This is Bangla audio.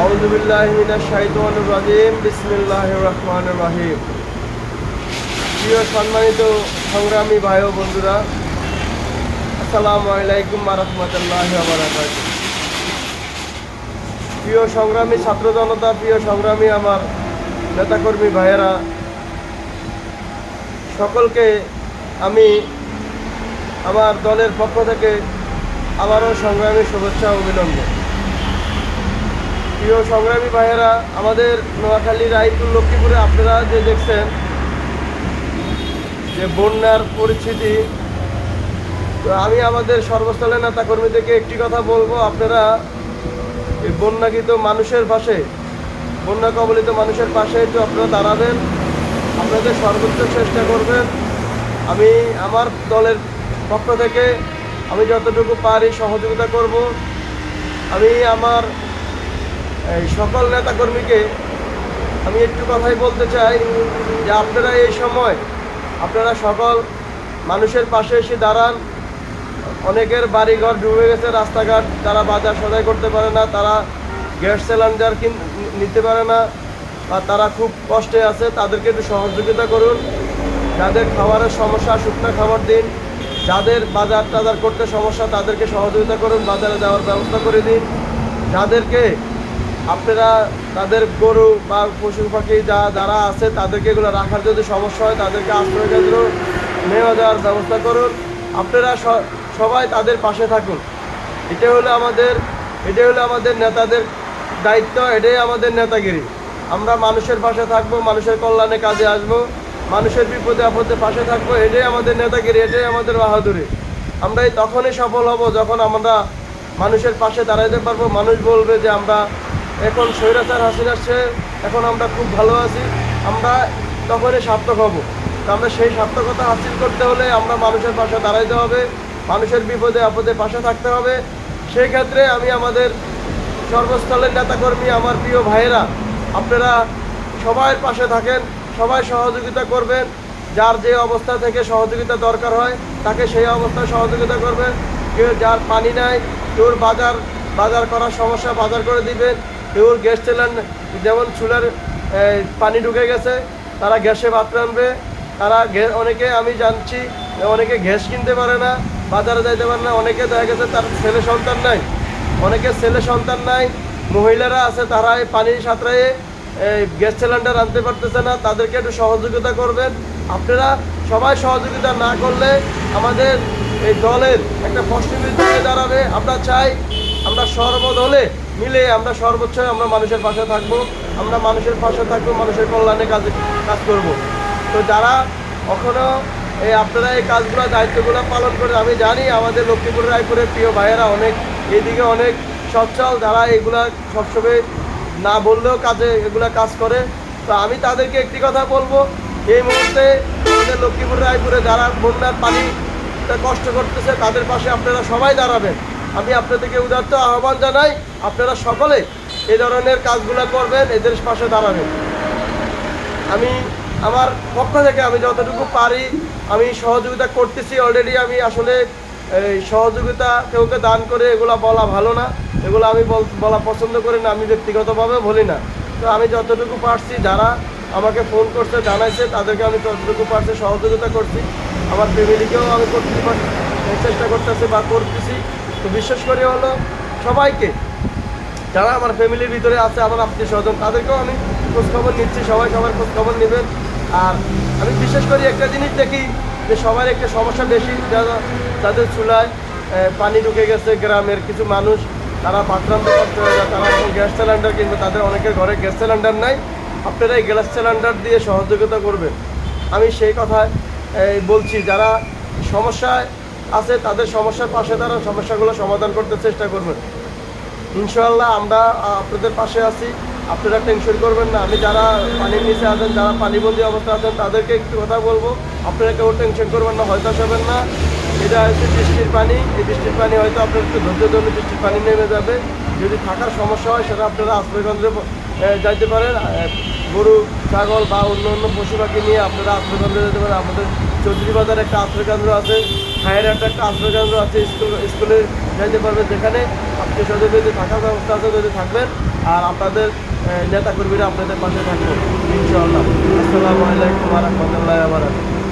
আউযু বিল্লাহি মিনাশ শাইতানির রাজিম বিসমিল্লাহির রহমানির রহিম। প্রিয় সম্মানিত সংগ্রামী ভাই ও বন্ধুরা, আসসালামু আলাইকুম ওয়া রাহমাতুল্লাহি ওয়া বারাকাতুহু। প্রিয় সংগ্রামী ছাত্র জনতা, প্রিয় সংগ্রামী আমার নেতাকর্মী ভাইয়েরা, সকলকে আমি আমার দলের পক্ষ থেকে আবারও সংগ্রামী শুভেচ্ছা ও অভিনন্দন। প্রিয় সংগ্রামী ভাইয়েরা, আমাদের নোয়াখালী, রায়পুর, লক্ষ্মীপুরে আপনারা যে দেখছেন যে বন্যার পরিস্থিতি, তো আমি আমাদের সর্বস্তরের নেতাকর্মীদেরকে একটি কথা বলবো, আপনারা এই বন্যাকৃত মানুষের পাশে, বন্যা কবলিত মানুষের পাশে একটু আপনারা দাঁড়াবেন, আপনাদের সর্বোচ্চ চেষ্টা করবেন। আমি আমার দলের পক্ষ থেকে আমি যতটুকু পারি সহযোগিতা করব। আমি আমার এই সকল নেতাকর্মীকে আমি একটু কথাই বলতে চাই যে আপনারা এই সময় আপনারা সকল মানুষের পাশে এসে দাঁড়ান। অনেকের বাড়িঘর ডুবে গেছে, রাস্তাঘাট, তারা বাজার সদাই করতে পারে না, তারা গ্যাস সিলিন্ডার নিতে পারে না, বা তারা খুব কষ্টে আছে, তাদেরকে একটু সহযোগিতা করুন। যাদের খাবারের সমস্যা, শুকনো খাবার দিন। যাদের বাজার টাজার করতে সমস্যা, তাদেরকে সহযোগিতা করুন, বাজারে যাওয়ার ব্যবস্থা করে দিন। যাদেরকে আপনারা তাদের গরু বা পশু পাখি যারা আছে, তাদেরকে এগুলো রাখার যদি সমস্যা হয়, তাদেরকে আশ্রয় কেন্দ্র নেওয়া যাওয়ার ব্যবস্থা করুন। আপনারা সবাই তাদের পাশে থাকুন। এটাই হলো আমাদের নেতাদের দায়িত্ব, এটাই আমাদের নেতাগিরি। আমরা মানুষের পাশে থাকবো, মানুষের কল্যাণে কাজে আসবো, মানুষের বিপদে আপদে পাশে থাকবো, এটাই আমাদের নেতাগিরি, এটাই আমাদের বাহাদুরি। আমরা তখনই সফল হব যখন আমরা মানুষের পাশে দাঁড়াইতে পারবো। মানুষ বলবে যে আমরা এখন স্বৈরাচার হাসিনার চেয়ে এখন আমরা খুব ভালো আছি, আমরা তখনই সার্থক হব। তো আমরা সেই সার্থকতা হাসিল করতে হলে আমরা মানুষের পাশে দাঁড়াইতে হবে, মানুষের বিপদে আপদে পাশে থাকতে হবে। সেই ক্ষেত্রে আমি আমাদের সর্বস্থলের নেতাকর্মী, আমার প্রিয় ভাইয়েরা, আপনারা সবাই পাশে থাকেন, সবাই সহযোগিতা করবেন। যার যে অবস্থা থেকে সহযোগিতা দরকার হয় তাকে সেই অবস্থায় সহযোগিতা করবেন। কেউ যার পানি নাই, কেউর বাজার করার সমস্যা, বাজার করে দিবেন। কেউর গ্যাস সিলিন্ডার, যেমন চুলার পানি ঢুকে গেছে, তারা গ্যাসে ভাত রাঁধবে। তারা অনেকে আমি জানছি অনেকে গ্যাস কিনতে পারে না, বাজারে যাইতে পারে না। অনেকে দেখা গেছে তার ছেলে সন্তান নাই, মহিলারা আছে, তারা এই পানির সাঁতরায়ে গ্যাস সিলিন্ডার আনতে পারতেছে না, তাদেরকে একটু সহযোগিতা করবেন। আপনারা সবাই সহযোগিতা না করলে আমাদের এই দলের একটা প্রশ্নবিদ্ধ হয়ে দাঁড়াবে। আমরা চাই আমরা সর্বদলে মিলে আমরা সর্বোচ্চ আমরা মানুষের পাশে থাকবো, মানুষের কল্যাণে কাজ করব। তো যারা এখনও আপনারা এই কাজগুলো, দায়িত্বগুলো পালন করে, আমি জানি আমাদের লক্ষ্মীপুর, রায়পুরের প্রিয় ভাইয়েরা অনেক এইদিকে অনেক সচ্ছল, যারা এগুলা সবসময় না বললেও এগুলা কাজ করে। তো আমি তাদেরকে একটি কথা বলবো, এই মুহূর্তে আমাদের লক্ষ্মীপুর, রায়পুরে যারা বন্যার পানি কষ্ট করতেছে, তাদের পাশে আপনারা সবাই দাঁড়াবেন। আমি আপনাদেরকে উদাত্ত আহ্বান জানাই, আপনারা সকলে এই ধরনের কাজগুলো করবেন, এদের পাশে দাঁড়াবেন। আমি আমার পক্ষ থেকে আমি যতটুকু পারি আমি সহযোগিতা করতেছি অলরেডি। আমি আসলে এই সহযোগিতা কেউকে দান করে এগুলো বলা ভালো না, এগুলো আমি বলা পছন্দ করি না, আমি ব্যক্তিগতভাবে বলি না। তো আমি যতটুকু পারছি, যারা আমাকে ফোন করছে, জানাইছে, তাদেরকে আমি যতটুকু পারছি সহযোগিতা করছি। আমার ফ্যামিলিকেও আমি চেষ্টা করতেছি বা করতেছি। তো বিশেষ করে হলো সবাইকে, যারা আমার ফ্যামিলির ভিতরে আছে, আমার আত্মীয় স্বজন, তাদেরকেও আমি খোঁজখবর নিচ্ছি। সবাই সবার খোঁজখবর নেবেন। আর আমি বিশেষ করে একটা জিনিস দেখি যে সবার একটা সমস্যা বেশি, যাদের চুলায় পানি ঢুকে গেছে, গ্রামের কিছু মানুষ তারা ভাত রাঁধতে পারতে হয় না, তারা এখন গ্যাস সিলিন্ডার কিনবে, তাদের অনেকের ঘরে গ্যাস সিলিন্ডার নাই। আপনারা এই গ্যাস সিলিন্ডার দিয়ে সহযোগিতা করবেন। আমি সেই কথায় বলছি, যারা সমস্যায় আছে তাদের সমস্যার পাশে তারা সমস্যাগুলো সমাধান করতে চেষ্টা করবেন। ইনশাআল্লাহ আমরা আপনাদের পাশে আছি, আপনারা টেনশন করবেন না। আমি যারা পানির নিচে আছেন, যারা পানিবন্দী অবস্থা আছেন, তাদেরকে একটু কথা বলবো, আপনারা কেউ টেনশন করবেন না, হতাশ হবেন না। এটা হচ্ছে বৃষ্টির পানি, এই বৃষ্টির পানি হয়তো আপনার একটু ধৈর্য ধরলে বৃষ্টির পানি নেমে যাবে। যদি থাকার সমস্যা হয় সেটা আপনারা আশ্রয়কেন্দ্রে যাইতে পারেন। গরু, ছাগল বা অন্য পশু পাখি নিয়ে আপনারা আশ্রয়কেন্দ্রে যেতে পারেন। আমাদের চৌধুরী বাজারে একটা আশ্রয়কেন্দ্র আছে, খায়ের একটা আশ্রয়কেন্দ্র আছে, স্কুলের যাইতে পারবেন, যেখানে আত্মীয় স্বজন যদি থাকার ব্যবস্থা আছে যদি থাকবেন, আর আপনাদের নেতা কর্মীরা আপনাদের পাশে থাকবে ইনশাআল্লাহ। আসসালামু আলাইকুম ওয়া রাহমাতুল্লাহি ওয়া বারাকাতুহু।